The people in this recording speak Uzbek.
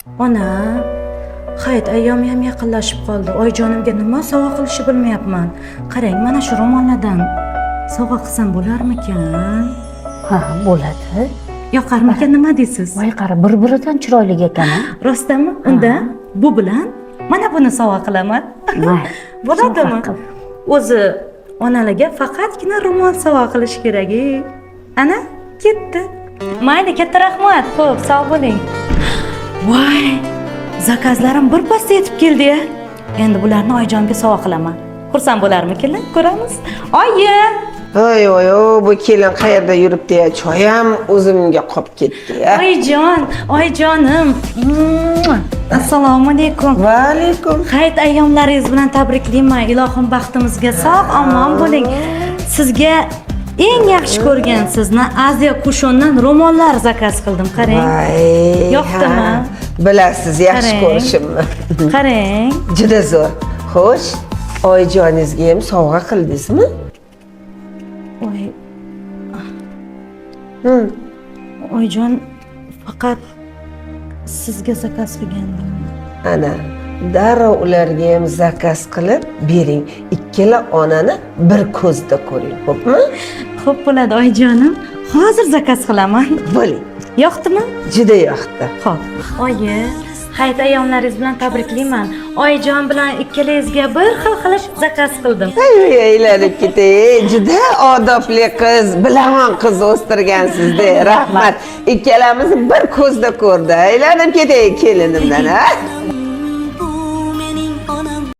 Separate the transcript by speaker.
Speaker 1: Ona, hayit ayyomi ham yaqinlashib qoldi. Oyijonimga nima sovg'a qilishni bilmayapman. Qarang, mana shu ro'mollardan sovg'a qilsam bo'larmikan?
Speaker 2: Ha, bo'ladi.
Speaker 1: Yoqarmikan, nima deysiz?
Speaker 2: Voy qara, bir-biridan chiroyli ekan.
Speaker 1: Rostdanmi? Unda bu bilan mana buni sovg'a qilaman.
Speaker 2: Voy.
Speaker 1: Bo'ladimi? O'zi onalarga faqatgina ro'mol sovg'a qilish kerak. Ana, ketdi. Mayli, katta rahmat. Xo'p, sog' bo'ling. Voy, zakazlarim birpasda yetib keldi-ya. Endi bularni oyijonga sovg'a qilaman. Xursand bo'larmikinlar? Ko'ramiz. Oyi!
Speaker 3: Oy, bu kelin qayerda yuribdi-ya? Choy ham o'zimga qolib ketdi-ya.
Speaker 1: Oyijonim. Assalomu alaykum.
Speaker 3: Va alaykum.
Speaker 1: Hayit ayyomlaringiz bilan tabriklayman. Ilohim baxtimizga sog', omon bo'ling. Sizga eng yaxshi ko'rgan sizni Aziya Kushondan ro'mollar zakaz qildim. Qarang.
Speaker 3: Voy.
Speaker 1: Yoqdimi?
Speaker 3: Bilasiz, yaxshi
Speaker 1: Qarang.
Speaker 3: ko'rishimni.
Speaker 1: Qarang.
Speaker 3: Juda zo'r. Xo'sh, oyijoningizga ham sovg'a qildingizmi?
Speaker 1: Voy. Oyijon faqat sizga zakaz qilgandim.
Speaker 3: Ana, darrov ularga ham zakaz qilib bering. Ikkala onani bir ko'zda ko'ring, xo'pmi?
Speaker 1: Xo'p bo'ladi oyijonim. Hozir zakaz qilaman.
Speaker 3: Bo'ling.
Speaker 1: Yoqdimi?
Speaker 3: Juda yoqdi.
Speaker 1: Xo'p. Oyi, hayit ayyomlaringiz bilan tabriklayman. Oyijon bilan ikkalangizga bir xil qilish zakaz qildim.
Speaker 3: Aylanib ketay. Juda odobli qiz, bilaman qiz o'stirgansiz-da. Rahmat. Ikkalamizni bir ko'zda ko'rdi. Aylanib ketay kelinimdan, ha?